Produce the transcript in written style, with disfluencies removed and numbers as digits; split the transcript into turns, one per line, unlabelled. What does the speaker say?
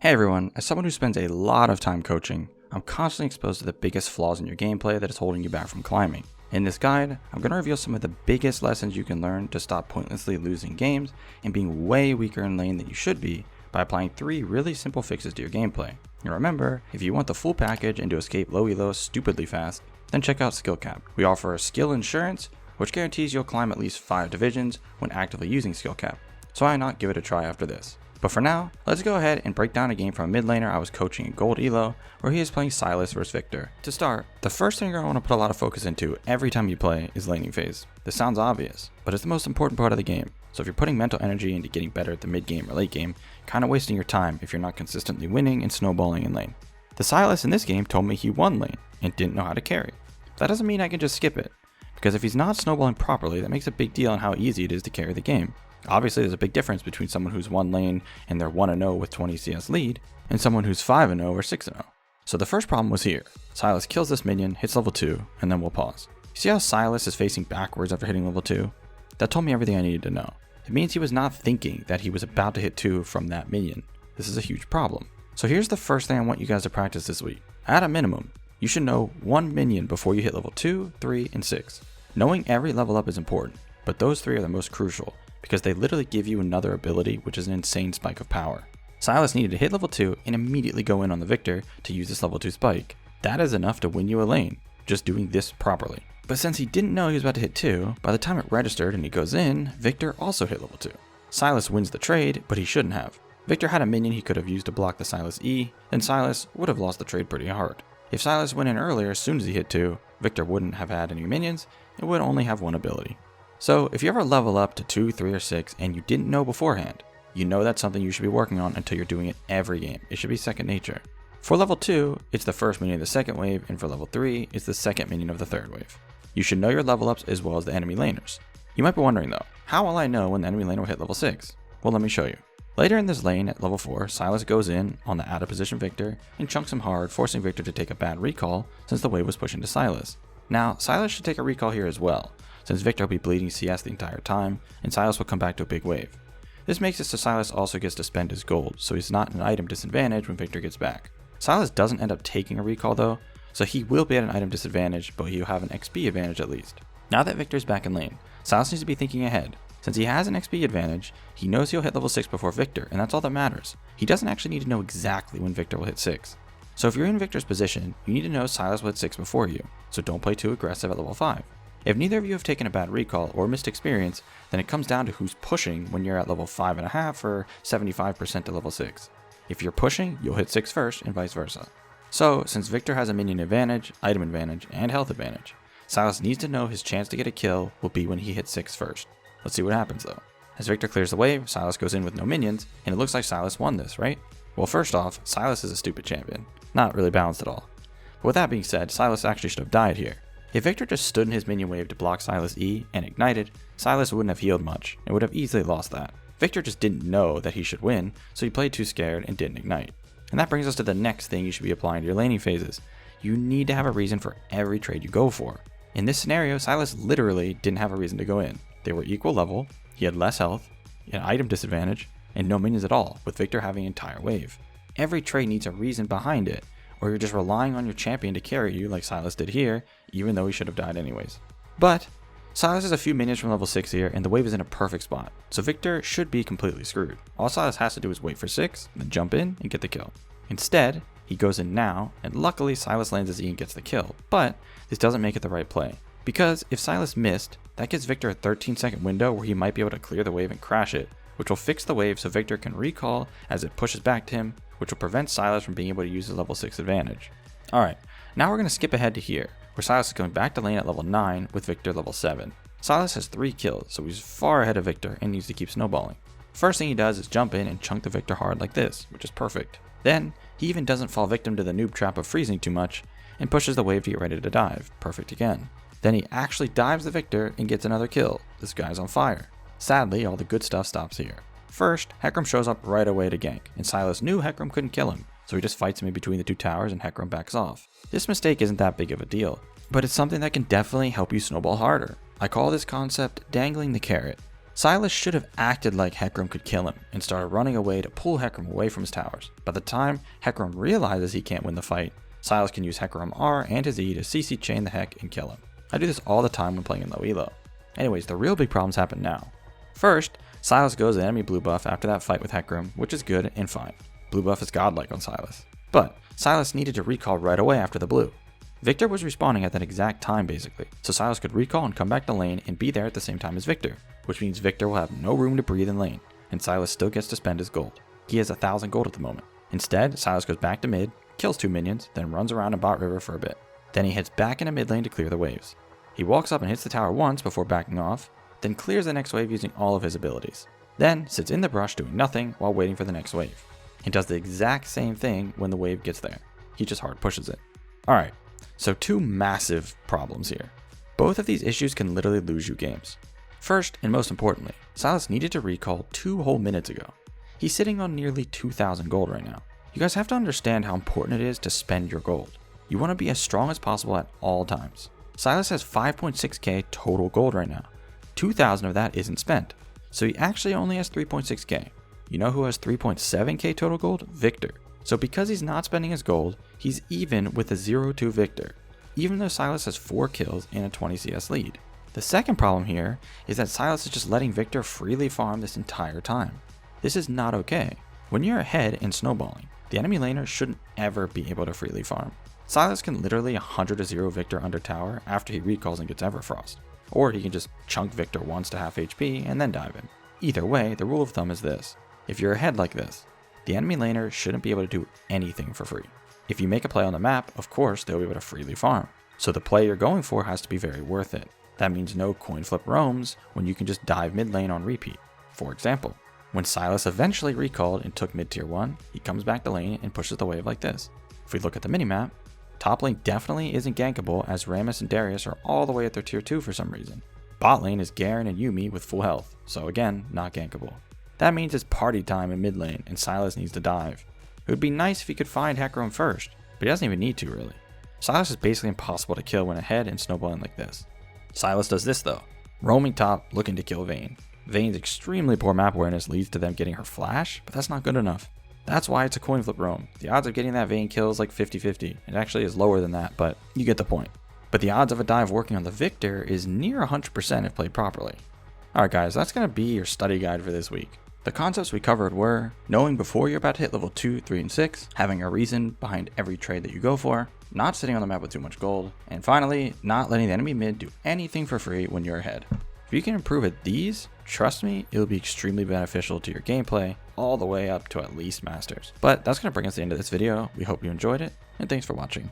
Hey everyone, as someone who spends a lot of time coaching, I'm constantly exposed to the biggest flaws in your gameplay that is holding you back from climbing. In this guide, I'm going to reveal some of the biggest lessons you can learn to stop pointlessly losing games and being way weaker in lane than you should be by applying 3 really simple fixes to your gameplay. And remember, if you want the full package and to escape low elo stupidly fast, then check out Skill Cap. We offer a skill insurance, which guarantees you'll climb at least 5 divisions when actively using Skill Cap. So why not give it a try after this? But for now, let's go ahead and break down a game from a mid laner I was coaching in Gold Elo, where he is playing Sylas vs Victor. To start, the first thing you're going to want to put a lot of focus into every time you play is laning phase. This sounds obvious, but it's the most important part of the game. So if you're putting mental energy into getting better at the mid game or late game, you're kind of wasting your time if you're not consistently winning and snowballing in lane. The Sylas in this game told me he won lane and didn't know how to carry. That doesn't mean I can just skip it, because if he's not snowballing properly, that makes a big deal on how easy it is to carry the game. Obviously, there's a big difference between someone who's won lane and they're 1-0 with 20 CS lead, and someone who's 5-0 or 6-0. So the first problem was here. Sylas kills this minion, hits level 2, and then we'll pause. You see how Sylas is facing backwards after hitting level 2? That told me everything I needed to know. It means he was not thinking that he was about to hit 2 from that minion. This is a huge problem. So here's the first thing I want you guys to practice this week. At a minimum, you should know 1 minion before you hit level 2, 3, and 6. Knowing every level up is important, but those 3 are the most crucial, because they literally give you another ability, which is an insane spike of power. Sylas needed to hit level 2 and immediately go in on the Victor to use this level 2 spike. That is enough to win you a lane, just doing this properly. But since he didn't know he was about to hit 2, by the time it registered and he goes in, Victor also hit level 2. Sylas wins the trade, but he shouldn't have. Victor had a minion he could have used to block the Sylas E, then Sylas would have lost the trade pretty hard. If Sylas went in earlier as soon as he hit 2, Victor wouldn't have had any minions, and would only have 1 ability. So if you ever level up to 2, 3, or 6 and you didn't know beforehand, you know that's something you should be working on until you're doing it every game. It should be second nature. For level 2, it's the first minion of the second wave, and for level 3, it's the second minion of the third wave. You should know your level ups as well as the enemy laners. You might be wondering though, how will I know when the enemy laner will hit level 6? Well, let me show you. Later in this lane at level 4, Sylas goes in on the out of position Victor and chunks him hard, forcing Victor to take a bad recall since the wave was pushing to Sylas. Now, Sylas should take a recall here as well, since Victor will be bleeding CS the entire time, and Sylas will come back to a big wave. This makes it so Sylas also gets to spend his gold, so he's not at an item disadvantage when Victor gets back. Sylas doesn't end up taking a recall though, so he will be at an item disadvantage, but he'll have an XP advantage at least. Now that Victor's back in lane, Sylas needs to be thinking ahead. Since he has an XP advantage, he knows he'll hit level 6 before Victor, and that's all that matters. He doesn't actually need to know exactly when Victor will hit 6. So if you're in Victor's position, you need to know Sylas will hit 6 before you, so don't play too aggressive at level 5. If neither of you have taken a bad recall or missed experience, then it comes down to who's pushing when you're at level 5.5 or 75% to level 6. If you're pushing, you'll hit 6 first and vice versa. So, since Victor has a minion advantage, item advantage, and health advantage, Sylas needs to know his chance to get a kill will be when he hits 6 first. Let's see what happens though. As Victor clears the wave, Sylas goes in with no minions, and it looks like Sylas won this, right? Well, first off, Sylas is a stupid champion. Not really balanced at all. But with that being said, Sylas actually should have died here. If Victor just stood in his minion wave to block Sylas E and ignited, Sylas wouldn't have healed much and would have easily lost that. Victor just didn't know that he should win, so he played too scared and didn't ignite. And that brings us to the next thing you should be applying to your laning phases. You need to have a reason for every trade you go for. In this scenario, Sylas literally didn't have a reason to go in. They were equal level, he had less health, an item disadvantage, and no minions at all, with Victor having an entire wave. Every trade needs a reason behind it, or you're just relying on your champion to carry you like Sylas did here, even though he should have died anyways. But Sylas has a few minions from level 6 here, and the wave is in a perfect spot, so Victor should be completely screwed. All Sylas has to do is wait for 6, then jump in and get the kill. Instead, he goes in now, and luckily Sylas lands his E and gets the kill, but this doesn't make it the right play. Because if Sylas missed, that gives Victor a 13-second window where he might be able to clear the wave and crash it, which will fix the wave so Victor can recall as it pushes back to him, which will prevent Sylas from being able to use his level 6 advantage. Alright, now we're going to skip ahead to here, where Sylas is going back to lane at level 9 with Victor level 7. Sylas has 3 kills, so he's far ahead of Victor and needs to keep snowballing. First thing he does is jump in and chunk the Victor hard like this, which is perfect. Then, he even doesn't fall victim to the noob trap of freezing too much, and pushes the wave to get ready to dive, perfect again. Then he actually dives the Victor and gets another kill. This guy's on fire. Sadly, all the good stuff stops here. First, Hecarim shows up right away to gank, and Sylas knew Hecarim couldn't kill him, so he just fights him in between the 2 towers and Hecarim backs off. This mistake isn't that big of a deal, but it's something that can definitely help you snowball harder. I call this concept dangling the carrot. Silas should have acted like Hecarim could kill him and started running away to pull Hecarim away from his towers. By the time Hecarim realizes he can't win the fight, Silas can use Hecarim R and his E to CC chain the heck and kill him. I do this all the time when playing in low elo. Anyways, the real big problems happen now. First, Silas goes to enemy blue buff after that fight with Hecarim, which is good and fine. Blue buff is godlike on Silas. But Silas needed to recall right away after the blue. Victor was respawning at that exact time basically, so Silas could recall and come back to lane and be there at the same time as Victor, which means Victor will have no room to breathe in lane, and Silas still gets to spend his gold. He has 1,000 gold at the moment. Instead, Silas goes back to mid, kills 2 minions, then runs around in bot river for a bit. Then he heads back into mid lane to clear the waves. He walks up and hits the tower once before backing off, then clears the next wave using all of his abilities. Then sits in the brush doing nothing while waiting for the next wave. He does the exact same thing when the wave gets there. He just hard pushes it. Alright, so 2 massive problems here. Both of these issues can literally lose you games. First, and most importantly, Silas needed to recall 2 whole minutes ago. He's sitting on nearly 2,000 gold right now. You guys have to understand how important it is to spend your gold. You want to be as strong as possible at all times. Silas has 5.6k total gold right now. 2,000 of that isn't spent, so he actually only has 3.6k. You know who has 3.7k total gold? Victor. So because he's not spending his gold, he's even with a 0-2 Victor, even though Silas has 4 kills and a 20 CS lead. The second problem here is that Silas is just letting Victor freely farm this entire time. This is not okay. When you're ahead in snowballing, the enemy laner shouldn't ever be able to freely farm. Silas can literally 100-0 Victor under tower after he recalls and gets Everfrost, or he can just chunk Victor once to half HP and then dive in. Either way, the rule of thumb is this: if you're ahead like this, the enemy laner shouldn't be able to do anything for free. If you make a play on the map, of course they'll be able to freely farm, so the play you're going for has to be very worth it. That means no coin flip roams when you can just dive mid lane on repeat. For example, when Silas eventually recalled and took mid tier 1, he comes back to lane and pushes the wave like this. If we look at the minimap, top lane definitely isn't gankable as Rammus and Darius are all the way at their tier 2 for some reason. Bot lane is Garen and Yuumi with full health, so again, not gankable. That means it's party time in mid lane and Silas needs to dive. It would be nice if he could find Hecarim first, but he doesn't even need to really. Silas is basically impossible to kill when ahead and snowballing like this. Silas does this though, roaming top looking to kill Vayne. Vayne's extremely poor map awareness leads to them getting her flash, but that's not good enough. That's why it's a coin flip roam. The odds of getting that Vayne kill is like 50-50. It actually is lower than that, but you get the point. But the odds of a dive working on the Victor is near 100% if played properly. Alright guys, that's going to be your study guide for this week. The concepts we covered were knowing before you're about to hit level 2, 3, and 6, having a reason behind every trade that you go for, not sitting on the map with too much gold, and finally, not letting the enemy mid do anything for free when you're ahead. If you can improve at these, trust me, it'll be extremely beneficial to your gameplay all the way up to at least Masters. But that's going to bring us to the end of this video. We hope you enjoyed it, and thanks for watching.